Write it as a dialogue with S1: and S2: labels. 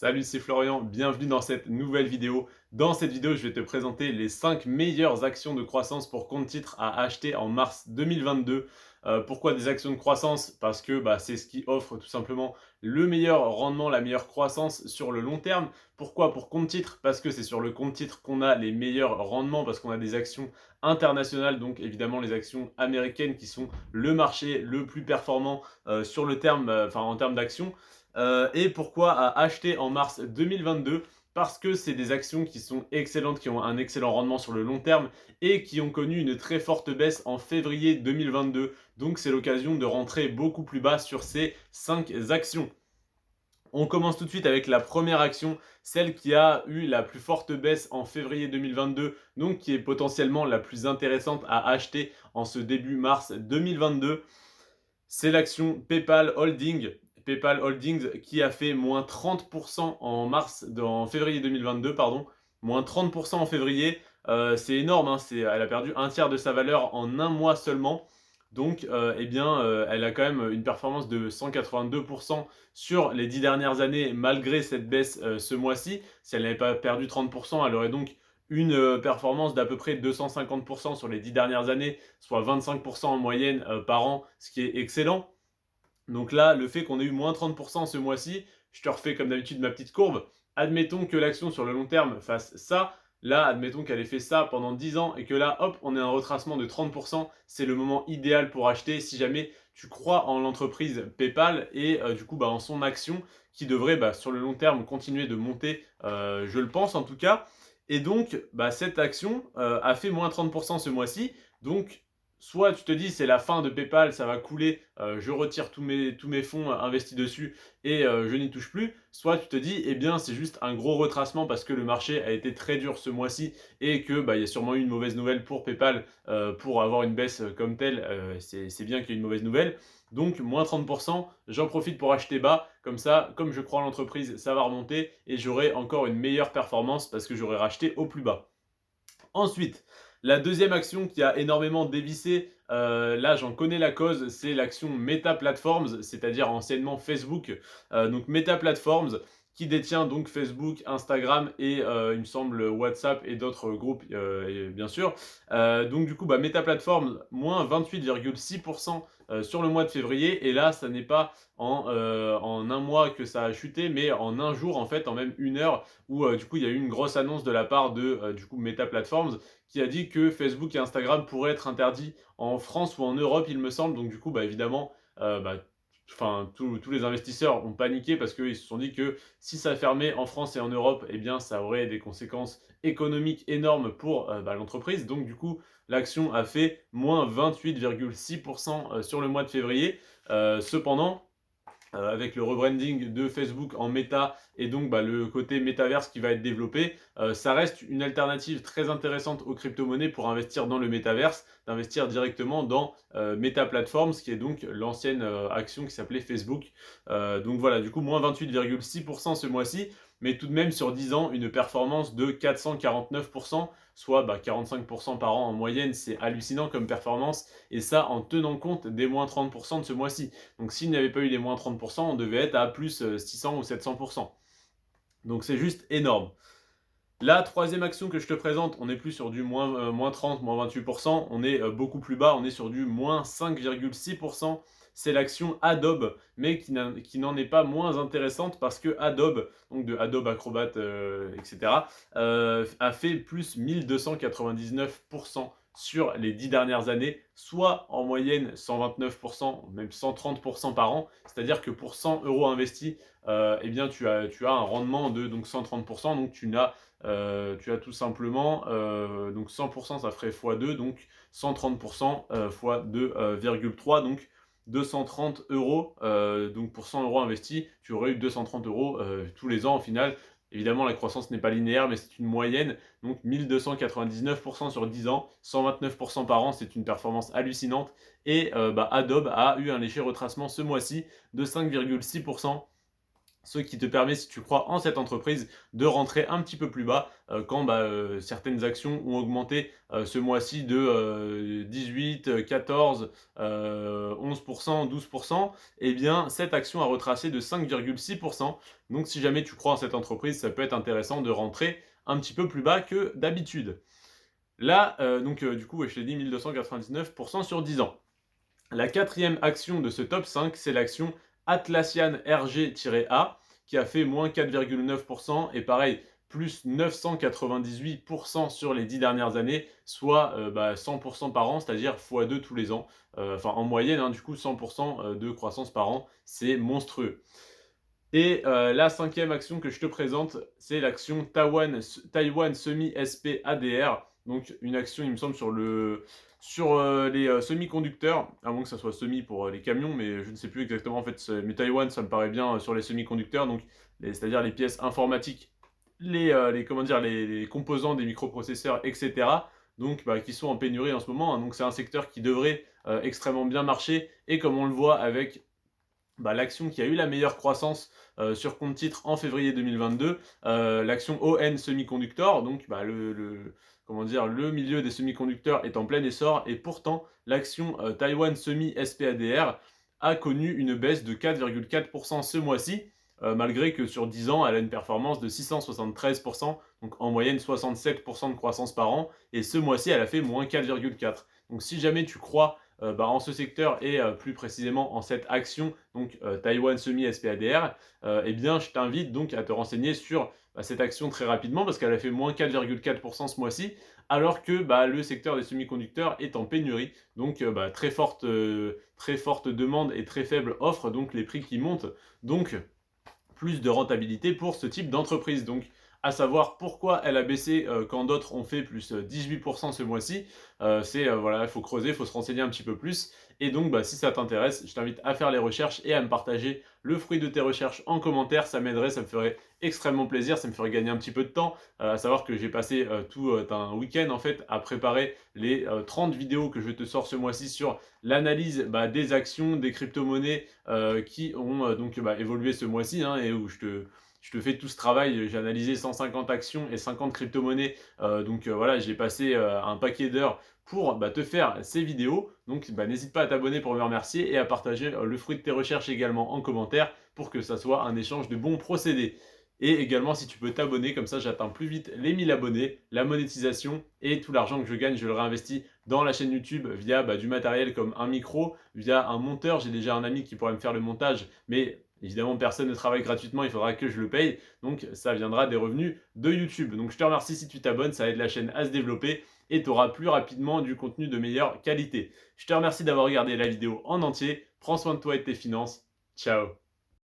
S1: Salut, c'est Florian, bienvenue dans cette nouvelle vidéo. Dans cette vidéo, je vais te présenter les 5 meilleures actions de croissance pour compte titre à acheter en mars 2022. Pourquoi des actions de croissance? Parce que c'est ce qui offre tout simplement le meilleur rendement, la meilleure croissance sur le long terme. Pourquoi? Pour compte titre? Parce que c'est sur le compte titre qu'on a les meilleurs rendements, parce qu'on a des actions internationales, donc évidemment les actions américaines qui sont le marché le plus performant sur le terme, en termes d'actions. Et pourquoi à acheter en mars 2022? Parce que c'est des actions qui sont excellentes, qui ont un excellent rendement sur le long terme et qui ont connu une très forte baisse en février 2022. Donc c'est l'occasion de rentrer beaucoup plus bas sur ces 5 actions. On commence tout de suite avec la première action, celle qui a eu la plus forte baisse en février 2022, donc qui est potentiellement la plus intéressante à acheter en ce début mars 2022. C'est l'action PayPal Holding. PayPal Holdings qui a fait moins 30% en février 2022, pardon. Moins 30% en février, c'est énorme, hein, elle a perdu un tiers de sa valeur en un mois seulement. Donc, elle a quand même une performance de 182% sur les 10 dernières années, malgré cette baisse ce mois-ci. Si elle n'avait pas perdu 30%, elle aurait donc une performance d'à peu près 250% sur les 10 dernières années, soit 25% en moyenne par an, ce qui est excellent. Donc là, le fait qu'on ait eu moins 30% ce mois-ci, je te refais comme d'habitude ma petite courbe. Admettons que l'action sur le long terme fasse ça. Là, admettons qu'elle ait fait ça pendant 10 ans et que là, hop, on ait un retracement de 30%. C'est le moment idéal pour acheter si jamais tu crois en l'entreprise PayPal et en son action qui devrait sur le long terme continuer de monter, je le pense en tout cas. Et donc, cette action a fait moins 30% ce mois-ci. Donc, soit tu te dis c'est la fin de PayPal, ça va couler, je retire tous mes fonds investis dessus et je n'y touche plus. Soit tu te dis eh bien c'est juste un gros retracement parce que le marché a été très dur ce mois-ci et que il y a sûrement eu une mauvaise nouvelle pour PayPal pour avoir une baisse comme telle. C'est bien qu'il y ait une mauvaise nouvelle. Donc moins 30%, j'en profite pour acheter bas. Comme ça, comme je crois en l'entreprise, ça va remonter et j'aurai encore une meilleure performance parce que j'aurai racheté au plus bas. Ensuite, la deuxième action qui a énormément dévissé, là j'en connais la cause, c'est l'action Meta Platforms, c'est-à-dire anciennement Facebook. Donc Meta Platforms qui détient donc Facebook, Instagram et il me semble WhatsApp et d'autres groupes bien sûr. Donc du coup Meta Platforms moins 28,6% sur le mois de février et là ça n'est pas en un mois que ça a chuté mais en un jour en fait en même une heure où du coup il y a eu une grosse annonce de la part de Meta Platforms qui a dit que Facebook et Instagram pourraient être interdits en France ou en Europe il me semble. Donc du coup évidemment tous les investisseurs ont paniqué parce qu'ils se sont dit que si ça fermait en France et en Europe, eh bien ça aurait des conséquences économiques énormes pour l'entreprise. Donc du coup l'action a fait moins 28,6% sur le mois de février. Cependant, avec le rebranding de Facebook en Meta et donc le côté métaverse qui va être développé, ça reste une alternative très intéressante aux crypto-monnaies pour investir dans le métaverse, d'investir directement dans Meta Platforms, qui est donc l'ancienne action qui s'appelait Facebook. Donc voilà, du coup, moins 28,6% ce mois-ci, mais tout de même sur 10 ans, une performance de 449%, soit 45% par an en moyenne. C'est hallucinant comme performance, et ça en tenant compte des moins 30% de ce mois-ci. Donc s'il n'y avait pas eu les moins 30%, on devait être à plus 600 ou 700%. Donc c'est juste énorme. La troisième action que je te présente, on n'est plus sur du moins 30, moins 28%, on est beaucoup plus bas, on est sur du moins 5,6%. C'est l'action Adobe, mais qui n'en est pas moins intéressante parce que Adobe, donc de Adobe Acrobat, etc., a fait plus 1299% sur les 10 dernières années, soit en moyenne 129%, même 130% par an. C'est-à-dire que pour 100 euros investis, eh bien tu as un rendement de donc 130%, donc tu as tout simplement, donc 100% ça ferait x2, donc 130% fois 2,3, donc 230 euros. Donc pour 100 euros investis, tu aurais eu 230 euros tous les ans au final. Évidemment, la croissance n'est pas linéaire, mais c'est une moyenne. Donc 1299% sur 10 ans, 129% par an, c'est une performance hallucinante. Et Adobe a eu un léger retracement ce mois-ci de 5,6%. ce qui te permet, si tu crois en cette entreprise, de rentrer un petit peu plus bas quand certaines actions ont augmenté ce mois-ci de 18, 14, 11%, 12%. Eh bien, cette action a retracé de 5,6%. Donc, si jamais tu crois en cette entreprise, ça peut être intéressant de rentrer un petit peu plus bas que d'habitude. Là, du coup, ouais, je t'ai dit 1299% sur 10 ans. La quatrième action de ce top 5, c'est l'action Atlassian RG-A qui a fait moins 4,9% et pareil, plus 998% sur les 10 dernières années, soit 100% par an, c'est-à-dire x2 tous les ans. Enfin, en moyenne, hein, du coup, 100% de croissance par an, c'est monstrueux. Et la cinquième action que je te présente, c'est l'action Taiwan Semi-SP ADR. Donc une action, il me semble, sur les semi-conducteurs, à moins que ça soit semi pour les camions, mais je ne sais plus exactement en fait. Mais Taïwan, ça me paraît bien sur les semi-conducteurs, donc c'est-à-dire les pièces informatiques, les composants des microprocesseurs, etc. Donc qui sont en pénurie en ce moment, hein. Donc c'est un secteur qui devrait extrêmement bien marcher. Et comme on le voit avec l'action qui a eu la meilleure croissance sur compte titre en février 2022, l'action ON Semiconductor, donc le milieu des semi-conducteurs est en plein essor, et pourtant l'action Taiwan Semi SPADR a connu une baisse de 4,4% ce mois-ci, malgré que sur 10 ans, elle a une performance de 673%, donc en moyenne 67% de croissance par an, et ce mois-ci, elle a fait moins 4,4%. Donc si jamais tu crois en ce secteur et plus précisément en cette action, donc Taiwan Semi SPADR, eh bien je t'invite donc à te renseigner sur cette action très rapidement parce qu'elle a fait moins 4,4% ce mois-ci, alors que le secteur des semi-conducteurs est en pénurie, donc très forte demande et très faible offre, donc les prix qui montent, donc plus de rentabilité pour ce type d'entreprise. Donc, à savoir pourquoi elle a baissé quand d'autres ont fait plus 18% ce mois-ci. Il faut creuser, il faut se renseigner un petit peu plus. Et donc, si ça t'intéresse, je t'invite à faire les recherches et à me partager le fruit de tes recherches en commentaire. Ça m'aiderait, ça me ferait extrêmement plaisir, ça me ferait gagner un petit peu de temps. À savoir que j'ai passé tout un week-end en fait à préparer les 30 vidéos que je te sors ce mois-ci sur l'analyse des actions, des crypto-monnaies qui ont évolué ce mois-ci, hein, et où je te fais tout ce travail. J'ai analysé 150 actions et 50 crypto-monnaies. J'ai passé un paquet d'heures pour te faire ces vidéos. Donc n'hésite pas à t'abonner pour me remercier et à partager le fruit de tes recherches également en commentaire pour que ça soit un échange de bons procédés. Et également, si tu peux t'abonner, comme ça j'atteins plus vite les 1000 abonnés, la monétisation, et tout l'argent que je gagne, je le réinvestis dans la chaîne YouTube via du matériel comme un micro, via un monteur. J'ai déjà un ami qui pourrait me faire le montage, mais évidemment personne ne travaille gratuitement, il faudra que je le paye, donc ça viendra des revenus de YouTube. Donc je te remercie si tu t'abonnes, ça aide la chaîne à se développer et tu auras plus rapidement du contenu de meilleure qualité. Je te remercie d'avoir regardé la vidéo en entier, prends soin de toi et de tes finances, ciao.